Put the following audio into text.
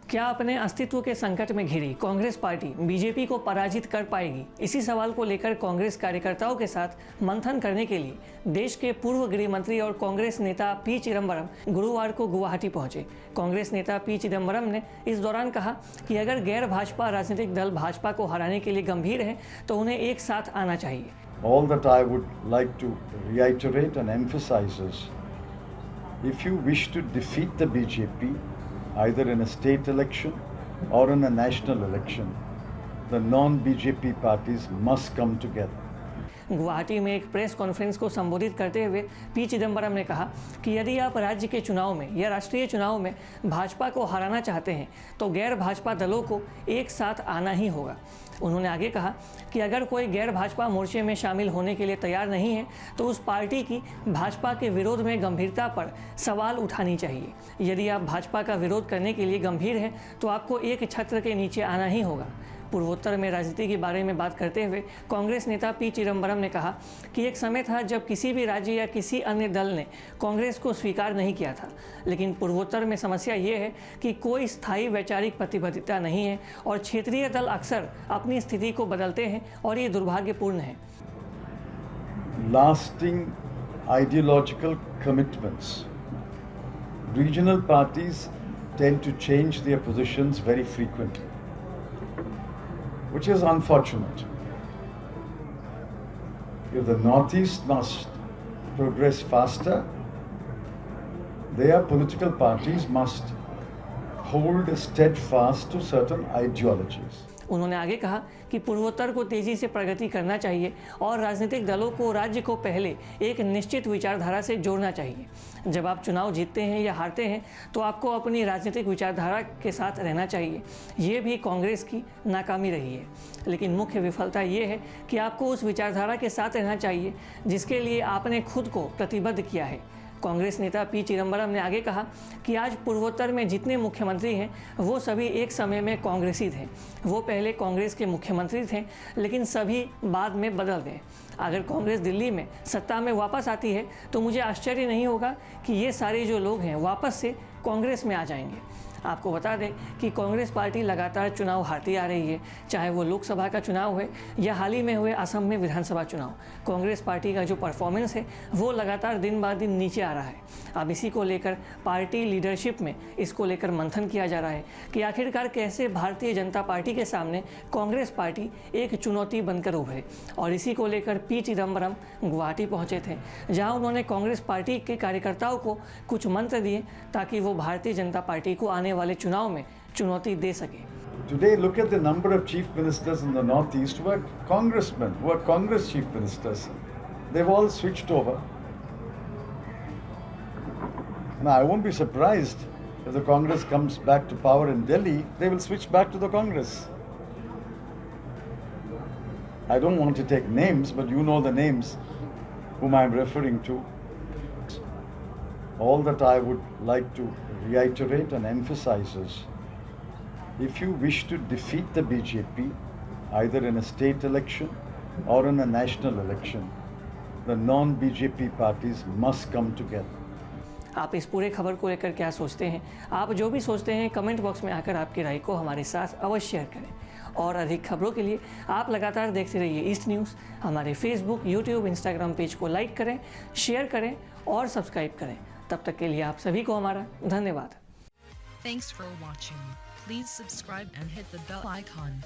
क्या अपने अस्तित्व के संकट में घिरी कांग्रेस पार्टी बीजेपी को पराजित कर पाएगी? इसी सवाल को लेकर कांग्रेस कार्यकर्ताओं के साथ मंथन करने के लिए देश के पूर्व गृह मंत्री और कांग्रेस नेता पी चिदम्बरम गुरुवार को गुवाहाटी पहुंचे। कांग्रेस नेता पी चिदम्बरम ने इस दौरान कहा कि अगर गैर भाजपा राजनीतिक दल भाजपा को हराने के लिए गंभीर है तो उन्हें एक साथ आना चाहिए। All that I would like to reiterate and emphasize is, if you wish to defeat the BJP, either in a state election or in a national election, the non-BJP parties must come together. Guwahati में एक press conference को संबोधित करते हुए P Chidambaram ने कहा कि यदि आप राज्य के चुनाव में या राष्ट्रीय चुनाव में भाजपा को हराना चाहते हैं तो गैर भाजपा दलों को एक साथ आना ही होगा। उन्होंने आगे कहा कि अगर कोई गैर भाजपा मोर्चे में शामिल होने के लिए तैयार नहीं है तो उस पार्टी की भाजपा के विरोध में गंभीरता पर सवाल उठानी चाहिए। यदि आप भाजपा का विरोध करने के लिए गंभीर हैं तो आपको एक छत्र के नीचे आना ही होगा। पूर्वोत्तर में राजनीति के बारे में बात करते हुए कांग्रेस नेता पी चिदम्बरम ने कहा कि एक समय था जब किसी भी राज्य या किसी अन्य दल ने कांग्रेस को स्वीकार नहीं किया था, लेकिन पूर्वोत्तर में समस्या ये है कि कोई स्थायी वैचारिक प्रतिबद्धता नहीं है और क्षेत्रीय दल अक्सर अपनी स्थिति को बदलते हैं और ये दुर्भाग्यपूर्ण है। Lasting ideological commitments. Regional parties tend to change their positions very frequently, which is unfortunate. If the Northeast must progress faster, their political parties must hold steadfast to certain ideologies. उन्होंने आगे कहा कि पूर्वोत्तर को तेजी से प्रगति करना चाहिए और राजनीतिक दलों को राज्य को पहले एक निश्चित विचारधारा से जोड़ना चाहिए। जब आप चुनाव जीतते हैं या हारते हैं तो आपको अपनी राजनीतिक विचारधारा के साथ रहना चाहिए। ये भी कांग्रेस की नाकामी रही है, लेकिन मुख्य विफलता ये है कि आपको उस विचारधारा के साथ रहना चाहिए जिसके लिए आपने खुद को प्रतिबद्ध किया है। कांग्रेस नेता पी चिदम्बरम ने आगे कहा कि आज पूर्वोत्तर में जितने मुख्यमंत्री हैं वो सभी एक समय में कांग्रेसी थे। वो पहले कांग्रेस के मुख्यमंत्री थे लेकिन सभी बाद में बदल गए। अगर कांग्रेस दिल्ली में सत्ता में वापस आती है तो मुझे आश्चर्य नहीं होगा कि ये सारे जो लोग हैं वापस से कांग्रेस में आ जाएंगे। आपको बता दें कि कांग्रेस पार्टी लगातार चुनाव हारती आ रही है, चाहे वो लोकसभा का चुनाव है या हाल ही में हुए असम में विधानसभा चुनाव। कांग्रेस पार्टी का जो परफॉर्मेंस है वो लगातार दिन ब दिन नीचे आ रहा है। अब इसी को लेकर पार्टी लीडरशिप में इसको लेकर मंथन किया जा रहा है कि आखिरकार कैसे भारतीय जनता पार्टी के सामने कांग्रेस पार्टी एक चुनौती बनकर उभरे। और इसी को लेकर पी चिदम्बरम गुवाहाटी पहुंचे थे, जहां उन्होंने कांग्रेस पार्टी के कार्यकर्ताओं को कुछ मंत्र दिए ताकि वो भारतीय जनता पार्टी को आने वाले चुनाव में चुनौती दे सके। Today, look at the number of chief ministers in the Northeast who are congressmen, who are Congress chief ministers. They've all switched over. Now, I won't be surprised if the Congress comes back to power in Delhi, they will switch back to the Congress. I don't want to take names, but you know the names whom I'm referring to. All that I would like to reiterate and emphasize is, if you wish to defeat the BJP, either in a state election or in a national election, the non-BJP parties must come together. आप इस पूरे खबर को लेकर क्या सोचते हैं? आप जो भी सोचते हैं कमेंट बॉक्स में आकर आपकी राय को हमारे साथ अवश्य शेयर करें। और अधिक खबरों के लिए आप लगातार देखते रहिए ईस्ट न्यूज़। हमारे फेसबुक, यूट्यूब, इंस्टाग्राम पेज को लाइक करें, शेयर करें और सब्सक्राइब करें। तब तक के लिए आप सभी को हमारा धन्यवाद। Thanks for watching. Please subscribe and hit the bell icon.